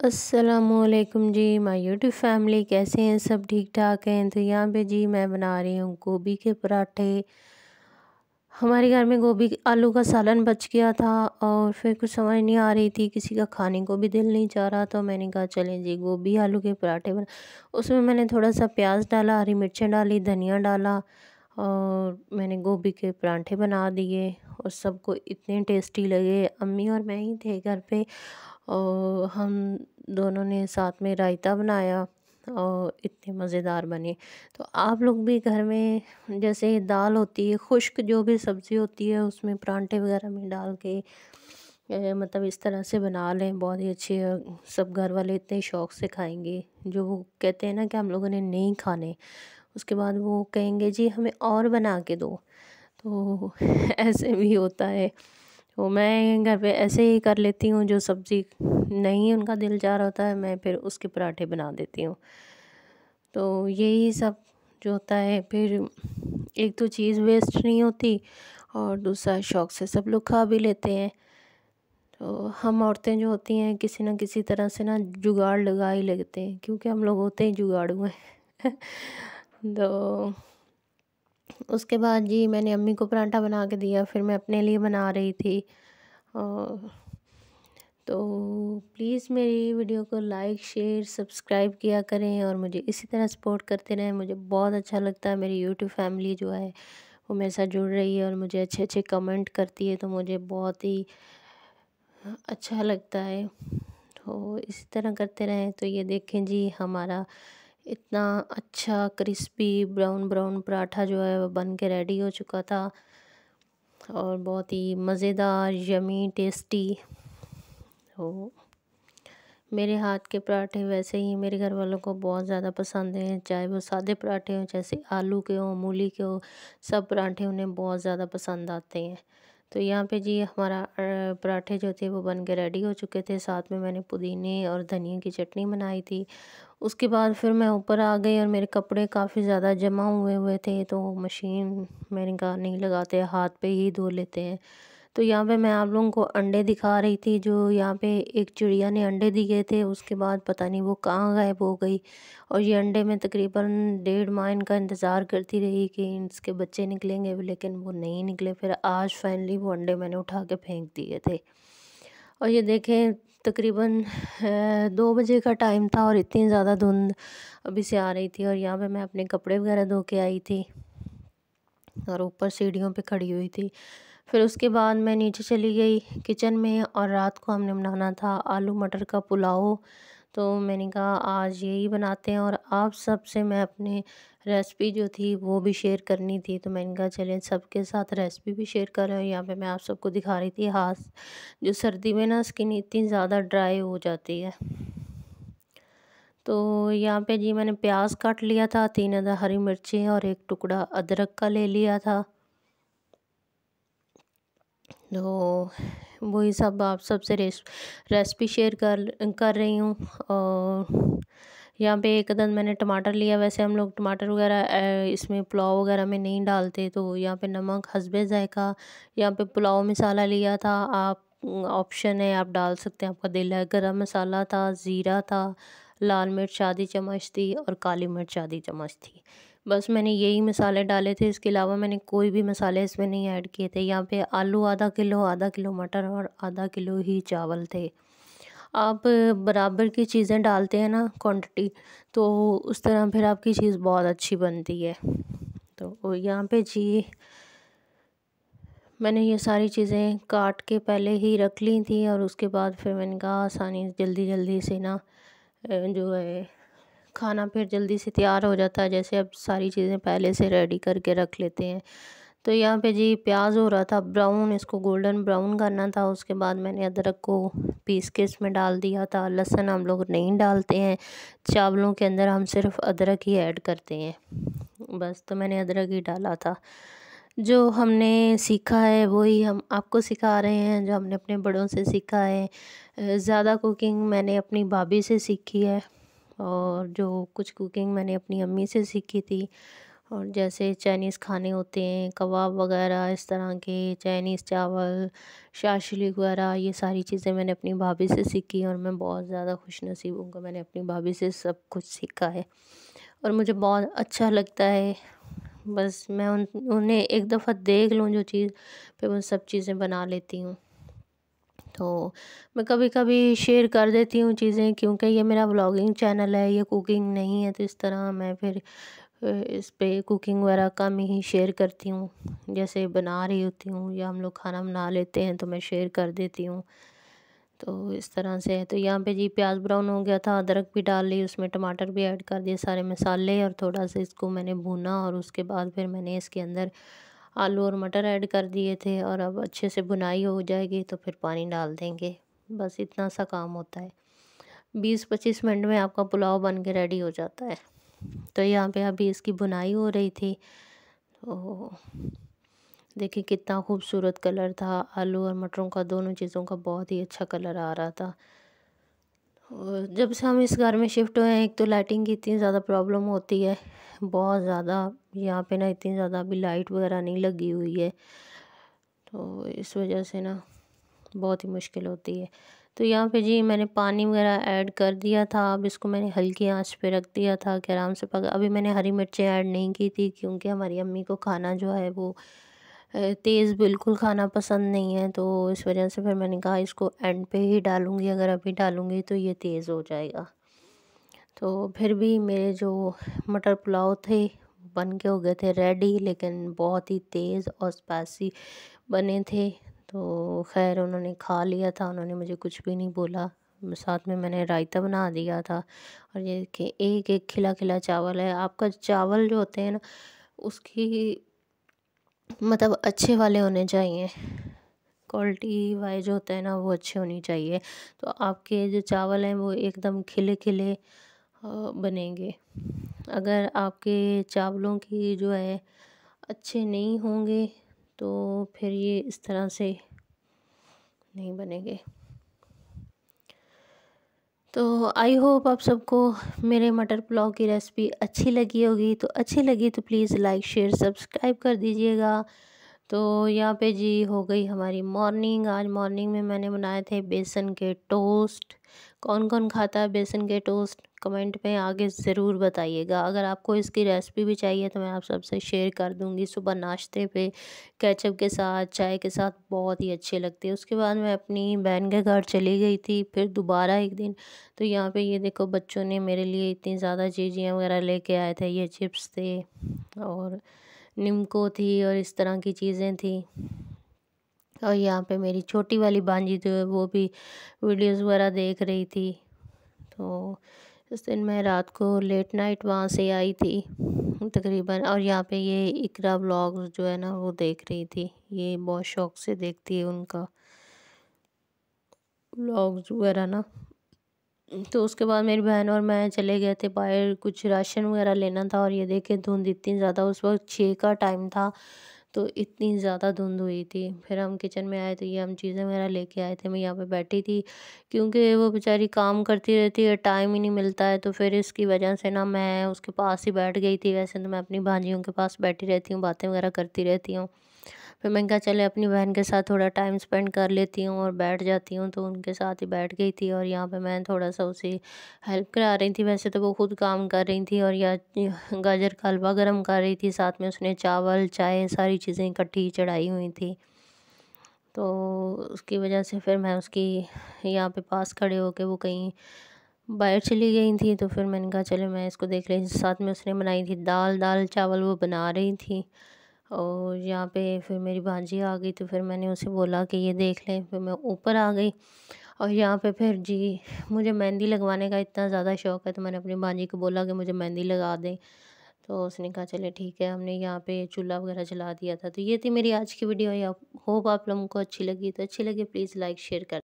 अस्सलामुअलैकुम जी, my YouTube family कैसे हैं? सब ठीक ठाक हैं। तो यहाँ पे जी मैं बना रही हूँ गोभी के पराठे। हमारे घर में गोभी आलू का सालन बच गया था और फिर कुछ समझ नहीं आ रही थी, किसी का खाने को भी दिल नहीं चाह रहा, तो मैंने कहा चलें जी गोभी आलू के पराठे बना। उसमें मैंने थोड़ा सा प्याज डाला, हरी मिर्चें डाली, धनिया डाला और मैंने गोभी के पराठे बना दिए और सबको इतने टेस्टी लगे। अम्मी और मैं ही थे घर पे और हम दोनों ने साथ में रायता बनाया और इतने मज़ेदार बने। तो आप लोग भी घर में जैसे दाल होती है, खुश्क जो भी सब्ज़ी होती है उसमें परांठे वगैरह में डाल के मतलब इस तरह से बना लें, बहुत ही अच्छे सब घर वाले इतने शौक़ से खाएंगे। जो वो कहते हैं ना कि हम लोगों ने नहीं खाने, उसके बाद वो कहेंगे जी हमें और बना के दो। तो ऐसे भी होता है। तो मैं घर पे ऐसे ही कर लेती हूँ, जो सब्ज़ी नहीं उनका दिल चाह रहा होता है मैं फिर उसके पराठे बना देती हूँ। तो यही सब जो होता है, फिर एक तो चीज़ वेस्ट नहीं होती और दूसरा शौक़ से सब लोग खा भी लेते हैं। तो हम औरतें जो होती हैं किसी न किसी तरह से ना जुगाड़ लगा ही लेते हैं, क्योंकि हम लोग होते ही जुगाड़ू हैं। तो उसके बाद जी मैंने अम्मी को पराठा बना के दिया, फिर मैं अपने लिए बना रही थी। और तो प्लीज़ मेरी वीडियो को लाइक शेयर सब्सक्राइब किया करें और मुझे इसी तरह सपोर्ट करते रहें। मुझे बहुत अच्छा लगता है, मेरी यूट्यूब फैमिली जो है वो मेरे साथ जुड़ रही है और मुझे अच्छे अच्छे कमेंट करती है, तो मुझे बहुत ही अच्छा लगता है। तो इसी तरह करते रहें। तो ये देखें जी हमारा इतना अच्छा क्रिस्पी ब्राउन ब्राउन पराठा जो है वो बन के रेडी हो चुका था और बहुत ही मज़ेदार यमी टेस्टी। तो मेरे हाथ के पराठे वैसे ही मेरे घर वालों को बहुत ज़्यादा पसंद हैं, चाहे वो सादे पराठे हों, जैसे आलू के हों, मूली के हों, सब पराठे उन्हें बहुत ज़्यादा पसंद आते हैं। तो यहाँ पे जी हमारा पराठे जो थे वो बन के रेडी हो चुके थे, साथ में मैंने पुदीने और धनिया की चटनी बनाई थी। उसके बाद फिर मैं ऊपर आ गई और मेरे कपड़े काफ़ी ज़्यादा जमा हुए हुए थे, तो मशीन मैंने कहा नहीं लगाते, हाथ पे ही धो लेते हैं। तो यहाँ पे मैं आप लोगों को अंडे दिखा रही थी, जो यहाँ पे एक चिड़िया ने अंडे दिए थे, उसके बाद पता नहीं वो कहाँ गायब हो गई। और ये अंडे मैं तकरीबन 1.5 माह इनका इंतज़ार करती रही कि इसके बच्चे निकलेंगे, लेकिन वो नहीं निकले। फिर आज फाइनली वो अंडे मैंने उठा के फेंक दिए थे। और ये देखें तकरीबन 2 बजे का टाइम था और इतनी ज़्यादा धुंध अभी से आ रही थी और यहाँ पे मैं अपने कपड़े वगैरह धो के आई थी और ऊपर सीढ़ियों पे खड़ी हुई थी। फिर उसके बाद मैं नीचे चली गई किचन में और रात को हमने बनाना था आलू मटर का पुलाव। तो मैंने कहा आज यही बनाते हैं और आप सबसे मैं अपने रेसिपी जो थी वो भी शेयर करनी थी, तो मैंने कहा चलें सबके साथ रेसिपी भी शेयर कर रहे हैं। यहाँ पे मैं आप सबको दिखा रही थी हाथ, जो सर्दी में ना स्किन इतनी ज़्यादा ड्राई हो जाती है। तो यहाँ पे जी मैंने प्याज काट लिया था, 3 अदद हरी मिर्चें और एक टुकड़ा अदरक का ले लिया था। तो वही सब आप सबसे रेसिपी शेयर कर रही हूँ। और यहाँ पे एक अदद मैंने टमाटर लिया। वैसे हम लोग टमाटर वगैरह इसमें पुलाव वगैरह में नहीं डालते, तो यहाँ पे नमक हस्बे ज़ायक़ा। यहाँ पे पुलाव मसाला लिया था, आप ऑप्शन है आप डाल सकते हैं, आपका दिल है। गरम मसाला था, ज़ीरा था, लाल मिर्च आधी चम्मच थी और काली मिर्च आधी चम्मच थी। बस मैंने यही मसाले डाले थे, इसके अलावा मैंने कोई भी मसाले इसमें नहीं ऐड किए थे। यहाँ पे आलू आधा किलो मटर और आधा किलो ही चावल थे। आप बराबर की चीज़ें डालते हैं ना क्वांटिटी, तो उस तरह फिर आपकी चीज़ बहुत अच्छी बनती है। तो यहाँ पे जी मैंने ये सारी चीज़ें काट के पहले ही रख ली थी और उसके बाद फिर मैंने कहा आसानी जल्दी जल्दी से ना जो है खाना फिर जल्दी से तैयार हो जाता है, जैसे अब सारी चीज़ें पहले से रेडी करके रख लेते हैं। तो यहाँ पे जी प्याज हो रहा था ब्राउन, इसको गोल्डन ब्राउन करना था। उसके बाद मैंने अदरक को पीस के इसमें डाल दिया था। लहसुन हम लोग नहीं डालते हैं चावलों के अंदर, हम सिर्फ अदरक ही ऐड करते हैं बस। तो मैंने अदरक ही डाला था। जो हमने सीखा है वही हम आपको सिखा रहे हैं, जो हमने अपने बड़ों से सीखा है। ज़्यादा कुकिंग मैंने अपनी भाभी से सीखी है और जो कुछ कुकिंग मैंने अपनी अम्मी से सीखी थी। और जैसे चाइनीज़ खाने होते हैं, कबाब वगैरह, इस तरह के चाइनीज़ चावल, शाशीलिक वगैरह, ये सारी चीज़ें मैंने अपनी भाभी से सीखी और मैं बहुत ज़्यादा खुशनसीब हूँ कि मैंने अपनी भाभी से सब कुछ सीखा है और मुझे बहुत अच्छा लगता है। बस मैं उन्हें एक दफ़ा देख लूँ जो चीज़, फिर मैं सब चीज़ें बना लेती हूँ। तो मैं कभी-कभी शेयर कर देती हूँ चीज़ें, क्योंकि ये मेरा व्लॉगिंग चैनल है, ये कुकिंग नहीं है, तो इस तरह मैं फिर इस पे कुकिंग वगैरह कम ही शेयर करती हूँ। जैसे बना रही होती हूँ या हम लोग खाना बना लेते हैं तो मैं शेयर कर देती हूँ। तो इस तरह से है। तो यहाँ पे जी प्याज़ ब्राउन हो गया था, अदरक भी डाल ली, उसमें टमाटर भी ऐड कर दिए, सारे मसाले, और थोड़ा सा इसको मैंने भूना और उसके बाद फिर मैंने इसके अंदर आलू और मटर ऐड कर दिए थे। और अब अच्छे से भुनाई हो जाएगी तो फिर पानी डाल देंगे। बस इतना सा काम होता है। 20-25 मिनट में आपका पुलाव बन के रेडी हो जाता है। तो यहाँ पे अभी इसकी भुनाई हो रही थी। तो देखिए कितना खूबसूरत कलर था, आलू और मटरों का, दोनों चीज़ों का बहुत ही अच्छा कलर आ रहा था। और जब से हम इस घर में शिफ्ट हुए हैं, एक तो लाइटिंग की इतनी ज़्यादा प्रॉब्लम होती है, बहुत ज़्यादा। यहाँ पे ना इतनी ज़्यादा अभी लाइट वगैरह नहीं लगी हुई है, तो इस वजह से ना बहुत ही मुश्किल होती है। तो यहाँ पे जी मैंने पानी वगैरह ऐड कर दिया था। अब इसको मैंने हल्की आंच पे रख दिया था कि आराम से पका। अभी मैंने हरी मिर्चें ऐड नहीं की थी, क्योंकि हमारी अम्मी को खाना जो है वो तेज़ बिल्कुल खाना पसंद नहीं है, तो इस वजह से फिर मैंने कहा इसको एंड पे ही डालूँगी, अगर अभी डालूँगी तो ये तेज़ हो जाएगा। तो फिर भी मेरे जो मटर पुलाव थे बन के हो गए थे रेडी, लेकिन बहुत ही तेज़ और स्पाइसी बने थे। तो ख़ैर उन्होंने खा लिया था, उन्होंने मुझे कुछ भी नहीं बोला। साथ में मैंने रायता बना दिया था। और ये देखिए एक-एक खिला-खिला चावल है। आपका चावल जो होते हैं ना, उसकी मतलब अच्छे वाले होने चाहिए, क्वालिटी वाइज होता है ना, वो अच्छे होनी चाहिए। तो आपके जो चावल हैं वो एकदम खिले-खिले बनेंगे। अगर आपके चावलों की जो है अच्छे नहीं होंगे तो फिर ये इस तरह से नहीं बनेंगे। तो आई होप आप सबको मेरे मटर पुलाव की रेसिपी अच्छी लगी होगी। तो अच्छी लगी तो प्लीज़ लाइक शेयर सब्सक्राइब कर दीजिएगा। तो यहाँ पे जी हो गई हमारी मॉर्निंग। आज मॉर्निंग में मैंने बनाए थे बेसन के टोस्ट। कौन कौन खाता है बेसन के टोस्ट, कमेंट में आगे ज़रूर बताइएगा। अगर आपको इसकी रेसिपी भी चाहिए तो मैं आप सबसे शेयर कर दूँगी। सुबह नाश्ते पे केचप के साथ, चाय के साथ बहुत ही अच्छे लगते हैं। उसके बाद मैं अपनी बहन के घर चली गई थी, फिर दोबारा एक दिन। तो यहाँ पे ये देखो बच्चों ने मेरे लिए इतनी ज़्यादा चीज़ियाँ वगैरह लेके आए थे। ये चिप्स थे और निम्को थी और इस तरह की चीज़ें थी। और यहाँ पे मेरी छोटी वाली भांजी जो है वो भी वीडियोस वगैरह देख रही थी। तो इस दिन मैं रात को लेट नाइट वहाँ से आई थी तकरीबन। और यहाँ पे ये इकरा व्लॉग्स जो है ना वो देख रही थी। ये बहुत शौक से देखती है उनका व्लॉग्स वगैरह ना। तो उसके बाद मेरी बहन और मैं चले गए थे बाहर, कुछ राशन वगैरह लेना था। और ये देखे धुंध इतनी ज़्यादा, उस वक्त 6 का टाइम था, तो इतनी ज़्यादा धुंध हुई थी। फिर हम किचन में आए तो ये हम चीज़ें वगैरह लेके आए थे। मैं यहाँ पे बैठी थी, क्योंकि वो बेचारी काम करती रहती है, टाइम ही नहीं मिलता है, तो फिर इसकी वजह से ना मैं उसके पास ही बैठ गई थी। वैसे तो मैं अपनी भांजियों के पास बैठी रहती हूँ, बातें वगैरह करती रहती हूँ। फिर मैंने कहा चले अपनी बहन के साथ थोड़ा टाइम स्पेंड कर लेती हूँ और बैठ जाती हूँ, तो उनके साथ ही बैठ गई थी। और यहाँ पे मैं थोड़ा सा उसे हेल्प करा रही थी। वैसे तो वो खुद काम कर रही थी और या गाजर का हलवा गर्म कर रही थी, साथ में उसने चावल चाय सारी चीज़ें इकट्ठी चढ़ाई हुई थी। तो उसकी वजह से फिर मैं उसकी यहाँ पे पास खड़े होके, वो कहीं बाहर चली गई थी, तो फिर मैंने कहा चलो मैं इसको देख रही थी। साथ में उसने बनाई थी दाल, दाल चावल वो बना रही थी। और यहाँ पे फिर मेरी भांजी आ गई, तो फिर मैंने उसे बोला कि ये देख लें। फिर मैं ऊपर आ गई। और यहाँ पे फिर जी मुझे मेहंदी लगवाने का इतना ज़्यादा शौक़ है, तो मैंने अपनी भांजी को बोला कि मुझे मेहंदी लगा दें। तो उसने कहा चले ठीक है। हमने यहाँ पे चूल्हा वगैरह जला दिया था। तो ये थी मेरी आज की वीडियो। या होप आप लोगों को अच्छी लगी। तो अच्छी लगी प्लीज़ लाइक शेयर कर